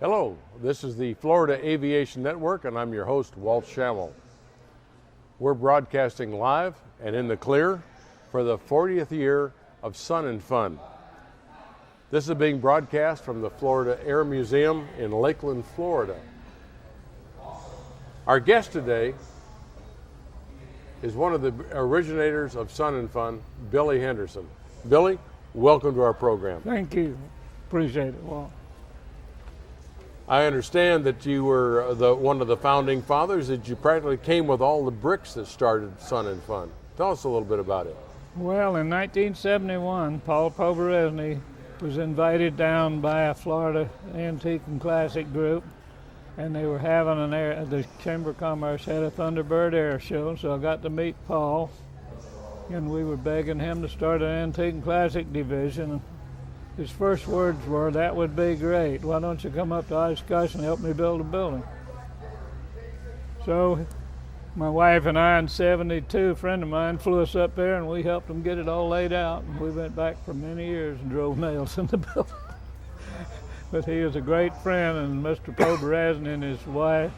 Hello, this is the Florida Aviation Network, and I'm your host, Walt Schammel. We're broadcasting live and in the clear for the 40th year of Sun and Fun. This is being broadcast from the Florida Air Museum in Lakeland, Florida. Our guest today is one of the originators of Sun and Fun, Billy Henderson. Billy, welcome to our program. Thank you. Appreciate it, Walt. I understand that you were one of the founding fathers, that you practically came with all the bricks that started Sun and Fun. Tell us a little bit about it. Well, in 1971, Paul Poberezny was invited down by a Florida antique and classic group, and they were having the Chamber of Commerce had a Thunderbird air show, so I got to meet Paul, and we were begging him to start an antique and classic division. His first words were, "That would be great. Why don't you come up to Oshkosh and help me build a building?" So my wife and I in '72, a friend of mine flew us up there and we helped them get it all laid out. And we went back for many years and drove nails in the building. But he was a great friend, and Mr. Poberezny and his wife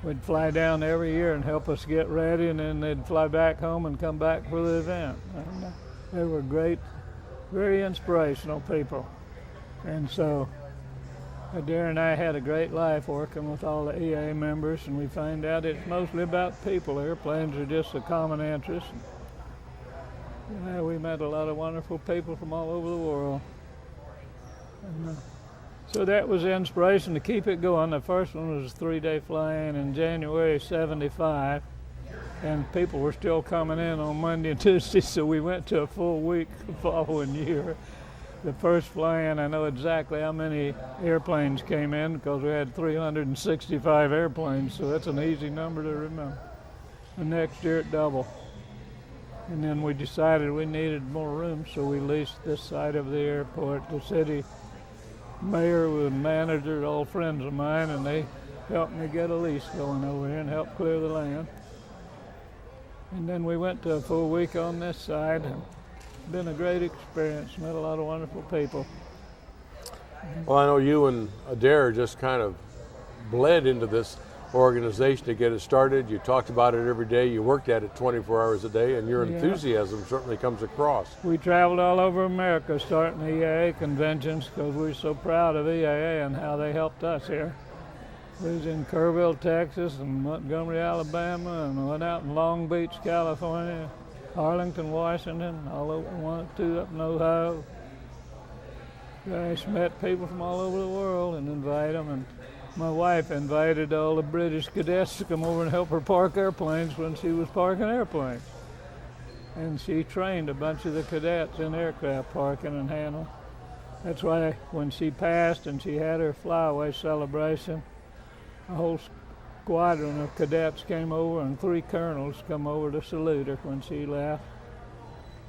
would fly down every year and help us get ready, and then they'd fly back home and come back for the event. And they were great, very inspirational people. And so Adair and I had a great life working with all the EA members, and we find out it's mostly about people. Airplanes are just a common interest. Yeah, we met a lot of wonderful people from all over the world. And, so that was the inspiration to keep it going. The first one was a 3-day fly-in in January '75. And people were still coming in on Monday and Tuesday, so we went to a full week the following year. The first fly-in, I know exactly how many airplanes came in because we had 365 airplanes, so that's an easy number to remember. The next year it doubled. And then we decided we needed more room, so we leased this side of the airport. The city mayor and manager, all friends of mine, and they helped me get a lease going over here and helped clear the land. And then we went to a full week on this side. It's been a great experience, met a lot of wonderful people. Well, I know you and Adair just kind of bled into this organization to get it started. You talked about it every day. You worked at it 24 hours a day, and your enthusiasm certainly comes across. We traveled all over America starting EAA conventions because we were so proud of EAA and how they helped us here. We was in Kerrville, Texas, and Montgomery, Alabama, and went out in Long Beach, California, Arlington, Washington, all over, 1 or 2 up in Ohio. Gosh, met people from all over the world and invited them. And my wife invited all the British cadets to come over and help her park airplanes when she was parking airplanes. And she trained a bunch of the cadets in aircraft parking and handling. That's why when she passed and she had her flyaway celebration, a whole squadron of cadets came over and 3 colonels come over to salute her when she left.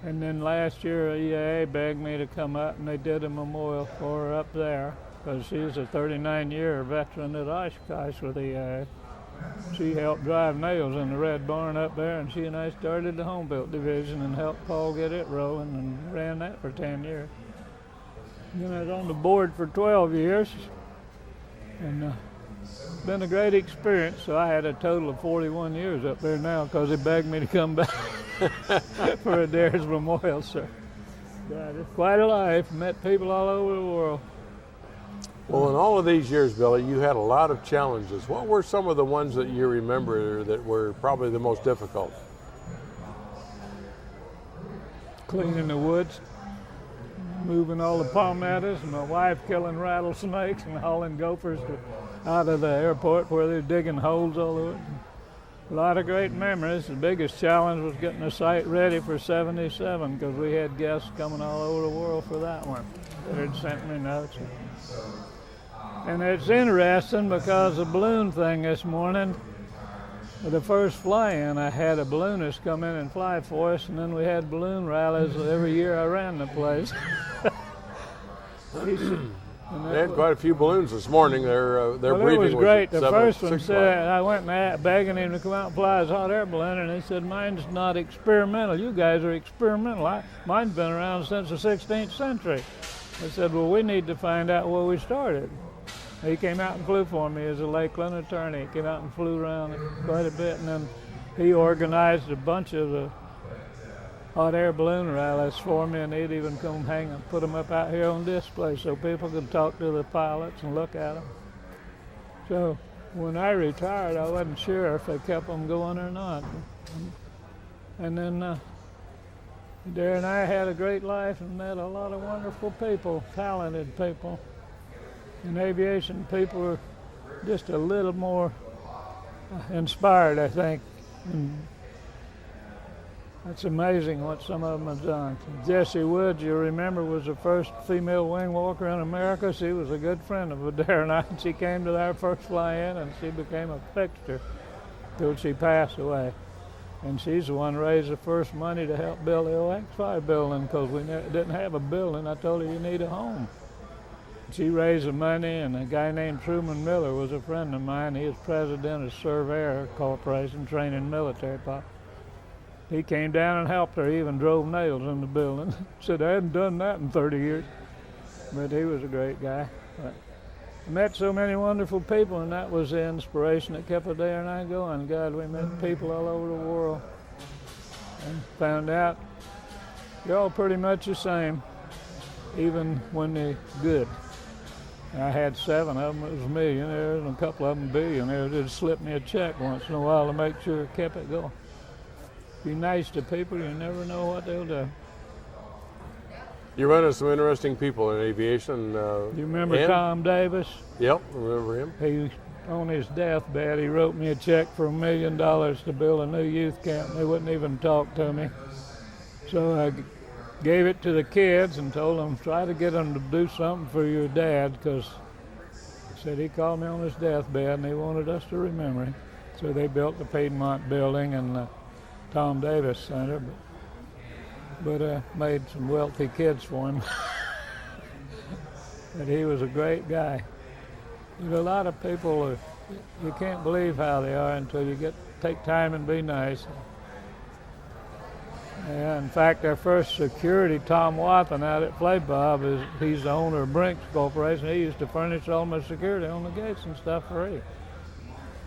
And then last year, EAA begged me to come up, and they did a memorial for her up there because she's a 39-year veteran at Oshkosh with EAA. She helped drive nails in the Red Barn up there, and she and I started the home built division and helped Paul get it rolling and ran that for 10 years. Then I was on the board for 12 years. And it's been a great experience, so I had a total of 41 years up there now because they begged me to come back for Adair's memorial, sir. But it's quite a life, met people all over the world. Well, in all of these years, Billy, you had a lot of challenges. What were some of the ones that you remember that were probably the most difficult? Cleaning the woods, moving all the palmettos, and my wife killing rattlesnakes and hauling gophers out of the airport where they're digging holes all over it. A lot of great memories. The biggest challenge was getting the site ready for '77 because we had guests coming all over the world for that one that had sent me notes. And it's interesting because the balloon thing this morning, the first fly-in, I had a balloonist come in and fly for us, and then we had balloon rallies every year I ran the place. They had quite a few balloons this morning. Their briefing was great. The 7, first one 6 said, I went and begging him to come out and fly his hot air balloon, and he said, mine's not experimental. You guys are experimental. Mine's been around since the 16th century. I said, well, we need to find out where we started. He came out and flew for me as a Lakeland attorney. He came out and flew around quite a bit, and then he organized a bunch of the hot air balloon rallies for me, and he'd even come hang them, put them up out here on display so people could talk to the pilots and look at them. So when I retired, I wasn't sure if they kept them going or not. And then Dare and I had a great life and met a lot of wonderful people, talented people. In aviation, people are just a little more inspired, I think. And it's amazing what some of them have done. Jessie Woods, you remember, was the first female wing walker in America. She was a good friend of Adair and I, and she came to our first fly-in, and she became a fixture till she passed away. And she's the one who raised the first money to help build the OX5 building, because we didn't have a building. I told her, you need a home. She raised the money, and a guy named Truman Miller was a friend of mine. He was president of Surveyor Corporation, training military pilots. He came down and helped her, he even drove nails in the building. Said, I hadn't done that in 30 years. But he was a great guy. But I met so many wonderful people, and that was the inspiration that kept Adair and I going. God, we met people all over the world and found out you're all pretty much the same, even when they're good. I had 7 of them that was millionaires, and a couple of them billionaires. They'd slip me a check once in a while to make sure it kept it going. Be nice to people, you never know what they'll do. You run into some interesting people in aviation. You remember Tom Davis? Yep, remember him. He, on his deathbed, he wrote me a check for $1 million to build a new youth camp. They wouldn't even talk to me. So I gave it to the kids and told them, try to get them to do something for your dad, because he said he called me on his deathbed and he wanted us to remember him. So they built the Piedmont building and the Tom Davis Center, but made some wealthy kids for him. But he was a great guy. There's a lot of people, you can't believe how they are until you take time and be nice. Yeah, in fact, our first security, Tom Wathen out at Play Bob, he's the owner of Brinks Corporation. He used to furnish all my security on the gates and stuff for free.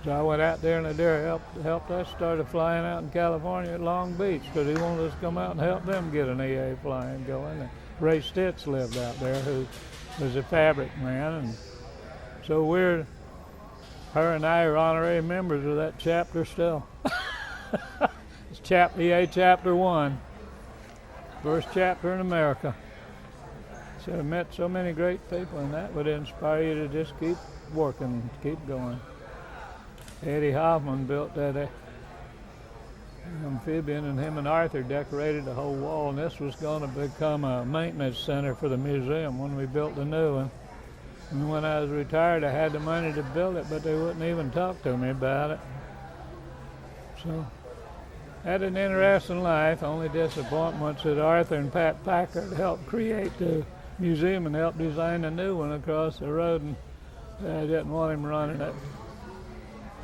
So I went out there, and Adair helped us started flying out in California at Long Beach, because he wanted us to come out and help them get an EA flying going. And Ray Stitz lived out there, who was a fabric man. And so her and I are honorary members of that chapter still. It's EA Chapter 1, first chapter in America. So I met so many great people, and that would inspire you to just keep working, keep going. Eddie Hoffman built that amphibian, and him and Arthur decorated the whole wall, and this was going to become a maintenance center for the museum when we built the new one. And when I was retired, I had the money to build it, but they wouldn't even talk to me about it. So I had an interesting life. Only disappointments that Arthur and Pat Packard helped create the museum and helped design a new one across the road, and I didn't want him running it.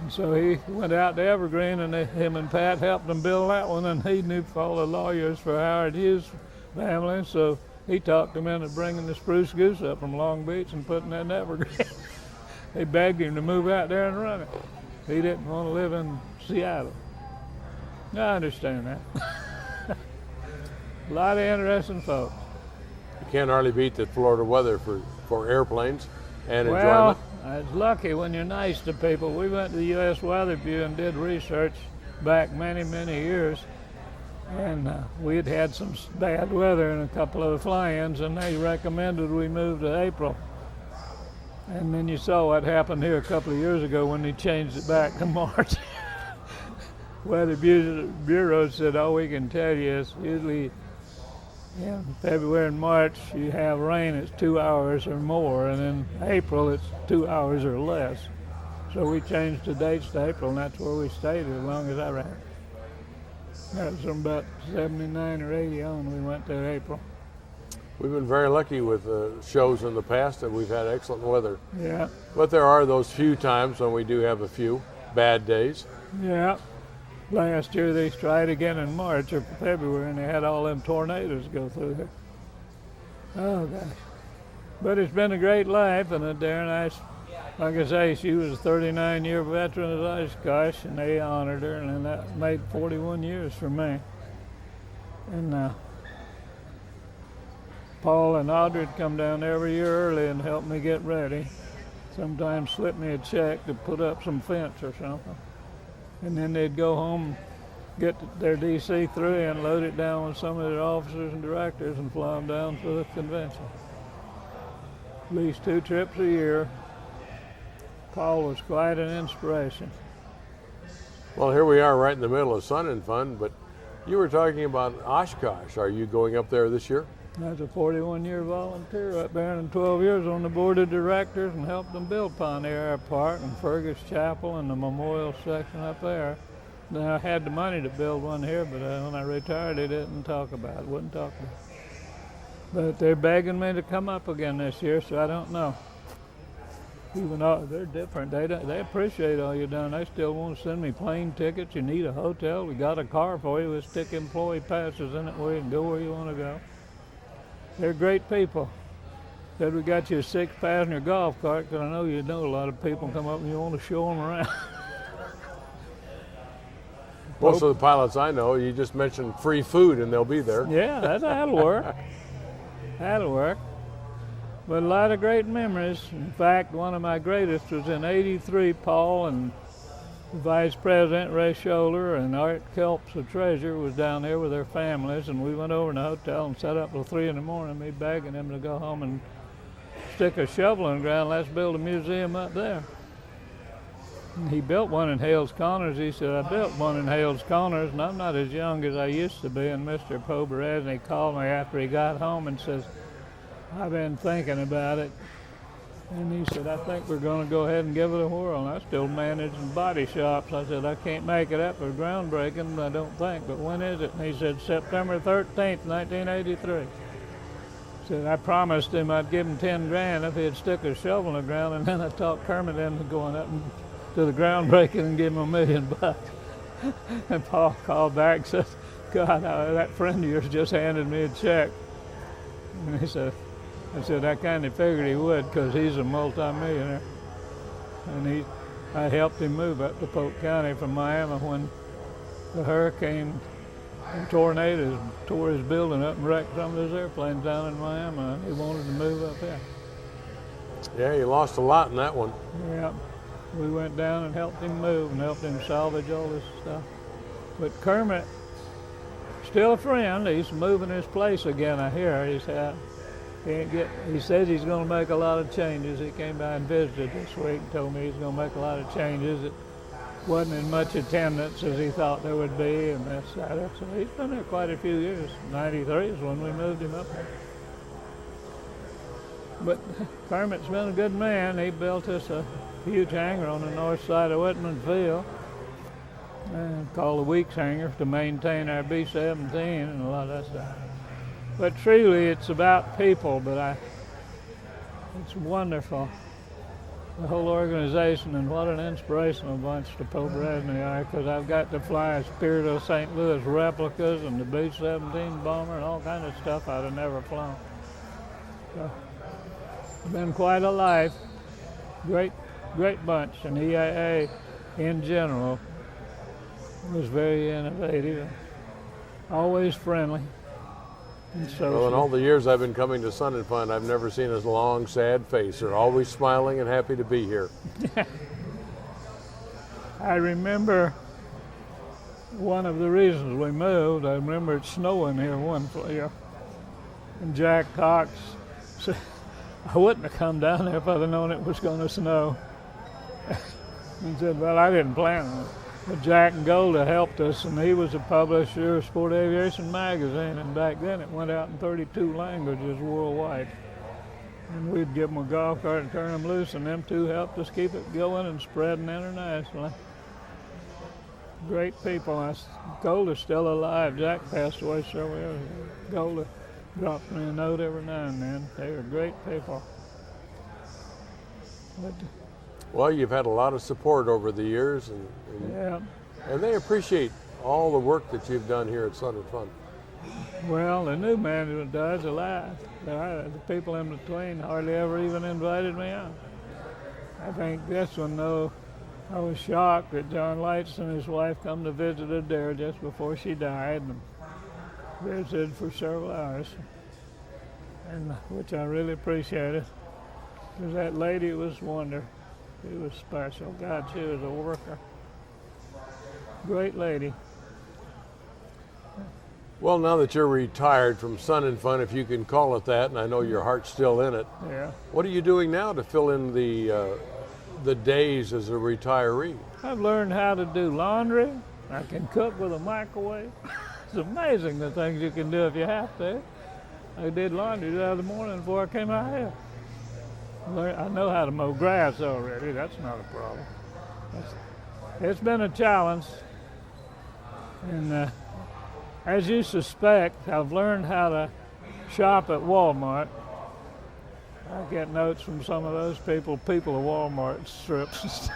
And so he went out to Evergreen, and him and Pat helped him build that one, and he knew all the lawyers for Howard Hughes' family, so he talked them into bringing the Spruce Goose up from Long Beach and putting that in Evergreen. They begged him to move out there and run it. He didn't want to live in Seattle. I understand that. A lot of interesting folks. You can't hardly beat the Florida weather for airplanes and enjoyment. Well, I was lucky when you're nice to people. We went to the U.S. Weather Bureau and did research back many, many years. And we had had some bad weather in a couple of the fly-ins, and they recommended we move to April. And then you saw what happened here a couple of years ago when they changed it back to March. Weather Bureau said, all we can tell you is usually In February and March, you have rain, it's 2 hours or more, and in April, it's 2 hours or less. So we changed the dates to April, and that's where we stayed as long as I ran. That was from about 79 or 80 on, we went to April. We've been very lucky with shows in the past, and we've had excellent weather. Yeah. But there are those few times when we do have a few bad days. Yeah. Last year they tried again in March or February, and they had all them tornadoes go through there. Oh gosh! But it's been a great life, and a darn nice. Like I say, she was a 39-year veteran of Oshkosh, and they honored her, and that made 41 years for me. And Paul and Audrey would come down every year early and help me get ready. Sometimes slip me a check to put up some fence or something. And then they'd go home, get their DC-3 and load it down with some of their officers and directors and fly them down for the convention. At least 2 trips a year. Paul was quite an inspiration. Well, here we are right in the middle of Sun and Fun, but you were talking about Oshkosh. Are you going up there this year? I was a 41-year volunteer up there and 12 years on the board of directors and helped them build Pioneer Air Park and Fergus Chapel and the memorial section up there. Now, I had the money to build one here, but when I retired, they didn't talk about it, wouldn't talk about it. But they're begging me to come up again this year, so I don't know. Even though they're different, they appreciate all you've done. They still want to send me plane tickets. You need a hotel, we got a car for you. We'll stick employee passes in it where you can go where you want to go. They're great people. Said we got you a 6-passenger golf cart, because I know you know a lot of people come up and you want to show them around. Most of the pilots I know, you just mention free food and they'll be there. Yeah, that'll work. That'll work. But a lot of great memories. In fact, one of my greatest was in '83. Paul and Vice President Ray Scholler and Art Kelps, the treasurer, was down there with their families, and we went over in the hotel and sat up till 3 in the morning, me begging them to go home and stick a shovel in the ground. Let's build a museum up there. And he built one in Hales Corners. He said, I built one in Hales Corners, and I'm not as young as I used to be. And Mr. Poberezny called me after he got home and says, I've been thinking about it. And he said, I think we're going to go ahead and give it a whirl. And I still managing body shops. I said, I can't make it up for groundbreaking, I don't think, but when is it? And he said, September 13th, 1983. Said, I promised him I'd give him 10 grand if he'd stick a shovel in the ground, and then I talked Kermit into going up to the groundbreaking and give him $1 million. And Paul called back and said, God, that friend of yours just handed me a check. And he said, I said, I kind of figured he would, because he's a multimillionaire. And I helped him move up to Polk County from Miami when the hurricane and tornadoes tore his building up and wrecked some of his airplanes down in Miami. And he wanted to move up there. Yeah, you lost a lot in that one. Yeah, we went down and helped him move and helped him salvage all this stuff. But Kermit, still a friend. He's moving his place again, I hear. He says he's going to make a lot of changes. He came by and visited this week and told me he's going to make a lot of changes. It wasn't as much attendance as he thought there would be, and that. So he's been there quite a few years. '93 is when we moved him up there. But Kermit's been a good man. He built us a huge hangar on the north side of Whitman Field, called the Weeks Hangar, to maintain our B-17 and a lot of that stuff. But truly, it's about people, but it's wonderful. The whole organization, and what an inspirational bunch the Poberezny are, because I've got to fly a Spirit of St. Louis replicas and the B-17 bomber and all kinds of stuff I'd have never flown. So, it's been quite a life. Great bunch, and EAA in general was very innovative, always friendly. Well, in all the years I've been coming to Sun and Fun, I've never seen a long, sad face. They're always smiling and happy to be here. I remember one of the reasons we moved, I remember it snowing here one year. And Jack Cox said, I wouldn't have come down there if I'd have known it was going to snow. He said, well, I didn't plan on it. But Jack and Golda helped us, and he was a publisher of Sport Aviation magazine, and back then it went out in 32 languages worldwide. And we'd give them a golf cart and turn them loose, and them two helped us keep it going and spreading internationally. Great people. Golda's still alive. Jack passed away several years ago. Golda dropped me a note every now and then. They were great people. But, well, you've had a lot of support over the years, and they appreciate all the work that you've done here at Sun and Fun. Well, the new management does a lot. The people in between hardly ever even invited me out. I think this one, though, I was shocked that John Lights and his wife come to visit us there just before she died, and visited for several hours, and which I really appreciated, because that lady was wonder. She was special. God, she was a worker. Great lady. Well, now that you're retired from Sun and Fun, if you can call it that, and I know your heart's still in it, yeah. What are you doing now to fill in the days as a retiree? I've learned how to do laundry. I can cook with a microwave. It's amazing the things you can do if you have to. I did laundry the other morning before I came out here. I know how to mow grass already. That's not a problem. It's been a challenge. And as you suspect, I've learned how to shop at Walmart. I get notes from some of those people at Walmart strips.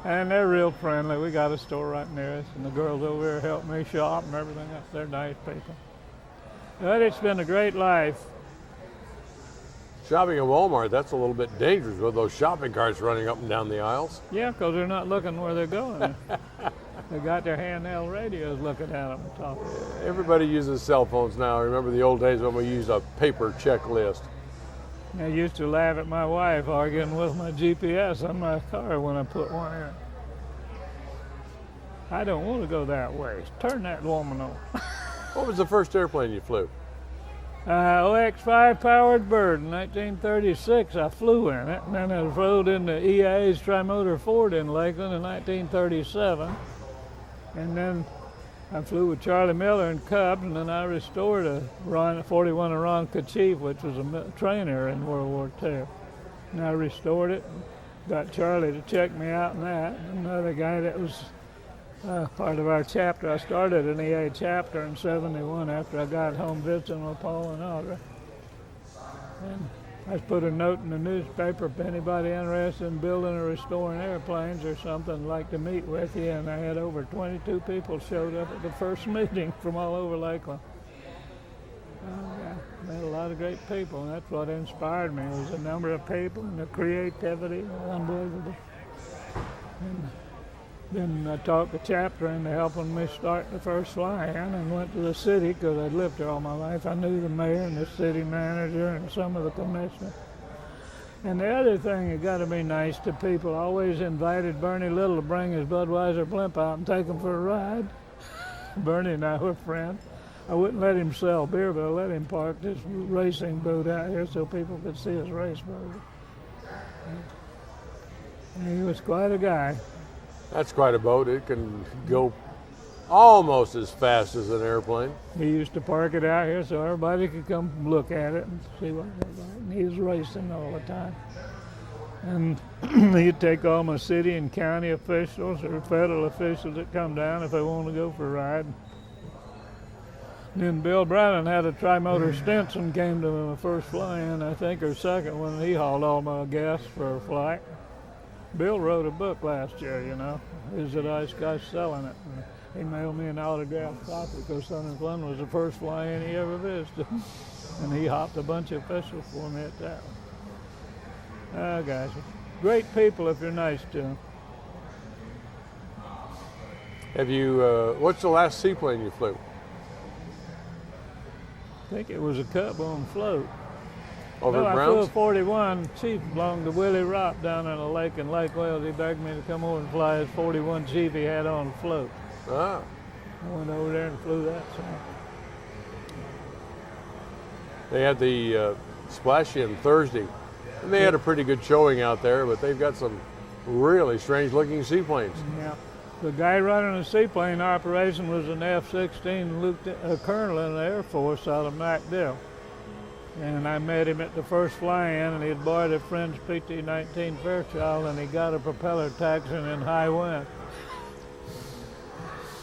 And they're real friendly. We got a store right near us, and the girls over here help me shop and everything else. They're nice people. But it's been a great life. Shopping at Walmart, that's a little bit dangerous with those shopping carts running up and down the aisles. Yeah, because they're not looking where they're going. They got their handheld radios looking at them and talking. Everybody uses cell phones now. I remember the old days when we used a paper checklist. I used to laugh at my wife arguing with my GPS on my car when I put one in. I don't want to go that way. Turn that woman on. What was the first airplane you flew? OX-5 powered Bird in 1936. I flew in it, and then I rode in the EIA's Trimotor Ford in Lakeland in 1937. And then I flew with Charlie Miller in Cubs, and then I restored a 41 Aeronca Chief, which was a trainer in World War II. And I restored it, got Charlie to check me out in that. Another guy that was part of our chapter. I started an EA chapter in '71 after I got home visiting with Paul and Audrey. And I put a note in the newspaper if anybody interested in building or restoring airplanes or something like to meet with you, and I had over 22 people showed up at the first meeting from all over Lakeland. I met a lot of great people, and that's what inspired me, was the number of people and the creativity, unbelievable. And then I talked the chapter into helping me start the first fly-in, and went to the city because I'd lived there all my life. I knew the mayor and the city manager and some of the commissioners. And the other thing, you got to be nice to people. I always invited Bernie Little to bring his Budweiser blimp out and take him for a ride. Bernie and I were friends. I wouldn't let him sell beer, but I let him park this racing boat out here so people could see his race boat. And he was quite a guy. That's quite a boat. It can go almost as fast as an airplane. He used to park it out here so everybody could come look at it and see what it was like. And he was racing all the time. And he'd take all my city and county officials or federal officials that come down if they want to go for a ride. And then Bill Brannon had a Trimotor Stinson, came to my first fly-in, I think, or second one. He hauled all my gas for a flight. Bill wrote a book last year, you know. He's the nice guy selling it. And he mailed me an autographed copy because Sun and Fun was the first fly-in he ever visited. And he hopped a bunch of officials for me at that one. Oh, guys, great people if you're nice to them. Have you, what's the last seaplane you flew? I think it was a Cub on float. Over I Browns? flew a 41 Chief belonged to Willie Ropp down in a lake in Lake Wales. He begged me to come over and fly his 41 Chief he had on float. Ah. I went over there and flew that. So. They had the splash-in Thursday. And they had a pretty good showing out there, but they've got some really strange-looking seaplanes. Yeah. The guy running the seaplane operation was an F-16 colonel in the Air Force out of MacDill. And I met him at the first fly-in, and he had borrowed a friend's PT-19 Fairchild, and he got a propeller taxiing in high wind.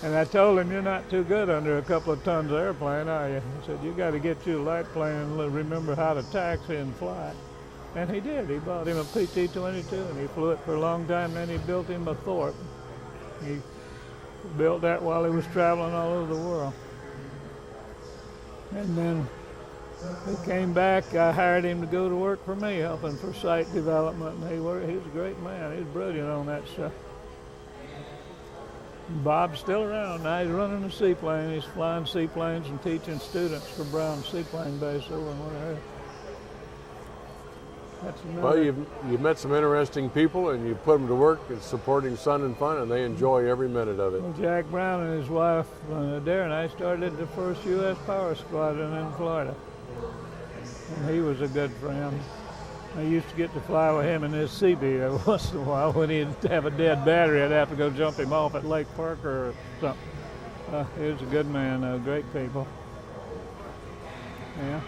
And I told him, you're not too good under a couple of tons of airplane, are you? He said, you got to get you a light plane and remember how to taxi and fly. And he did. He bought him a PT-22, and he flew it for a long time. Then he built him a Thorpe. He built that while he was traveling all over the world. And then he came back. I hired him to go to work for me, helping for site development. And he was a great man. He was brilliant on that stuff. Bob's still around. Now he's running a seaplane. He's flying seaplanes and teaching students for Brown Seaplane Base over in Winter. Well, you've met some interesting people, and you put them to work in supporting Sun and Fun, and they enjoy every minute of it. Well, Jack Brown and his wife, Darren, and I started the first U.S. Power Squadron in Florida. And he was a good friend. I used to get to fly with him in his CB every once in a while. When he'd have a dead battery, I'd have to go jump him off at Lake Parker or something. He was a good man, great people. Yeah.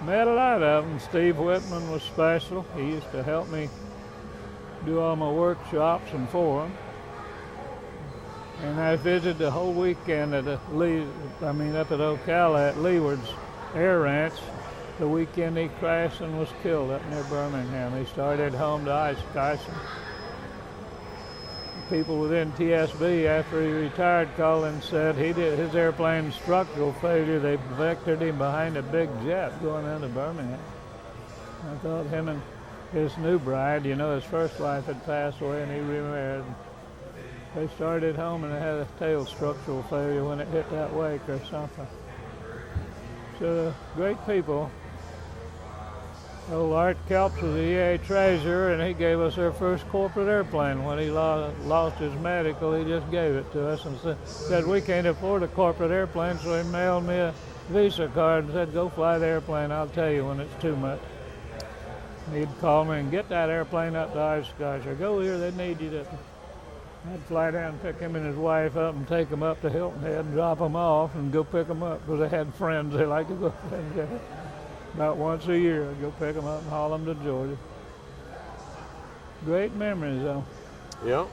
Met a lot of them. Steve Whitman was special. He used to help me do all my workshops and for him. And I visited the whole weekend at up at Ocala at Leeward's Air Ranch. The weekend he crashed and was killed up near Birmingham. He started home to ice icing. People within TSB, after he retired, called and said his airplane's structural failure. They vectored him behind a big jet going into Birmingham. I thought him and his new bride, his first wife had passed away and he remarried. They started home and they had a tail structural failure when it hit that wake or something. So great people. Old Art Kelps was the EA treasurer, and he gave us our first corporate airplane. When he lost his medical, he just gave it to us and said we can't afford a corporate airplane, so he mailed me a Visa card and said, go fly the airplane, I'll tell you when it's too much. And he'd call me and get that airplane up to Oshkosh, or go here, they need you to. I'd fly down and pick him and his wife up and take them up to Hilton Head and drop them off and go pick them up, because they had friends they like to go pick. About once a year, I'd go pick them up and haul them to Georgia. Great memories, though. Yeah.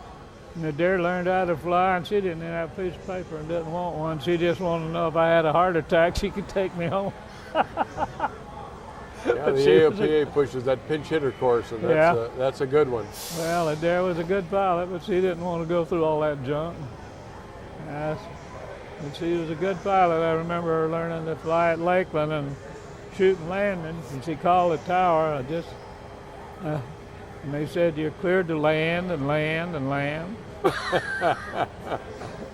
And the dear learned how to fly, and she didn't have a piece of paper and didn't want one. She just wanted to know if I had a heart attack, she could take me home. Yeah, the AOPA pushes that pinch hitter course, and that's a good one. Well, Adair was a good pilot, but she didn't want to go through all that junk. Yes. And she was a good pilot. I remember her learning to fly at Lakeland and shooting landing, and she called the tower. And they said, you're cleared to land and land and land.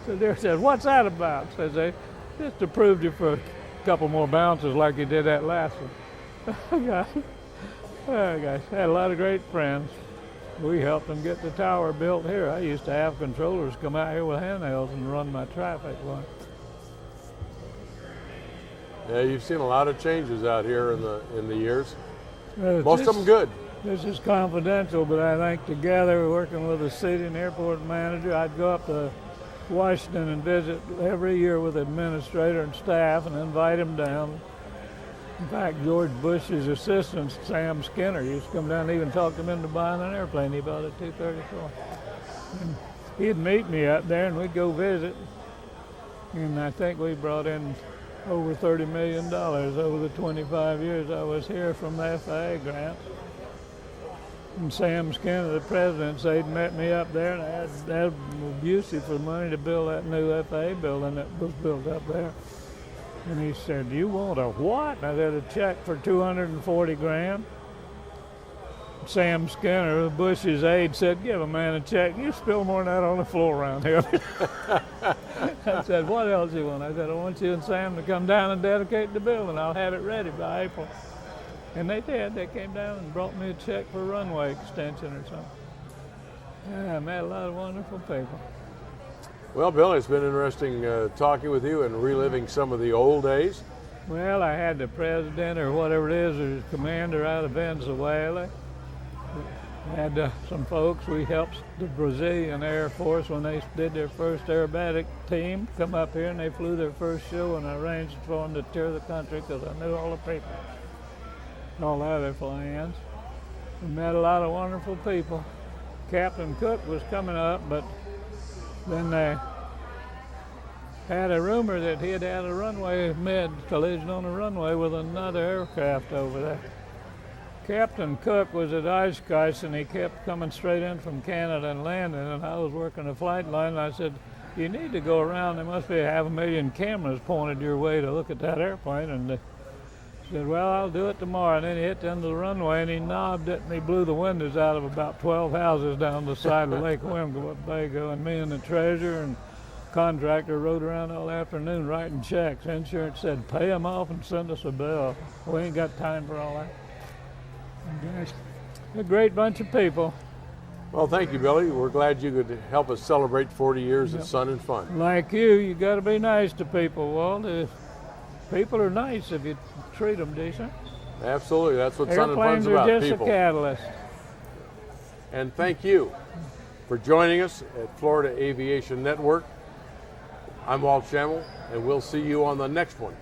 So they said, what's that about? Says they, just approved you for a couple more bounces like you did that last one. Oh gosh, I had a lot of great friends. We helped them get the tower built here. I used to have controllers come out here with handhelds and run my traffic light. Yeah, you've seen a lot of changes out here in the years. Most of them good. This is confidential, but I think together, working with the city and airport manager, I'd go up to Washington and visit every year with the administrator and staff and invite them down. In fact, George Bush's assistant, Sam Skinner, used to come down and even talk them into buying an airplane. He bought a 234. And he'd meet me up there and we'd go visit. And I think we brought in over $30 million over the 25 years I was here from the FAA grant. And Sam Skinner, the president, said he'd met me up there, and I had abusive for money to build that new FAA building that was built up there. And he said, you want a what? And I said, a check for $240,000. Sam Skinner, Bush's aide, said, give a man a check. You spill more than that on the floor around here. I said, what else do you want? I said, I want you and Sam to come down and dedicate the building. I'll have it ready by April. And they did. They came down and brought me a check for a runway extension or something. Yeah, I met a lot of wonderful people. Well, Bill, it's been interesting talking with you and reliving some of the old days. Well, I had the president or whatever it is, or commander out of Venezuela. Had some folks, we helped the Brazilian Air Force when they did their first aerobatic team come up here, and they flew their first show, and I arranged for them to tour the country because I knew all the people, all the other fly-ins. We met a lot of wonderful people. Captain Cook was coming up, but then they had a rumor that he had had a runway collision on the runway with another aircraft over there. Captain Cook was at Oshkosh, and he kept coming straight in from Canada and landing, and I was working the flight line, and I said, you need to go around, there must be 500,000 cameras pointed your way to look at that airplane, and he said, well, I'll do it tomorrow, and then he hit the end of the runway, and he knobbed it, and he blew the windows out of about 12 houses down the side of Lake Winnebago, and me and the treasurer and contractor rode around all afternoon writing checks. Insurance said, pay them off and send us a bill. We ain't got time for all that. A great bunch of people. Well, thank you, Billy. We're glad you could help us celebrate 40 years of Sun and Fun. Like you got to be nice to people, Walt. People are nice if you treat them decent. Absolutely. That's what Sun and Fun's about, Airplanes are just people. a catalyst. And thank you for joining us at Florida Aviation Network. I'm Walt Schammel, and we'll see you on the next one.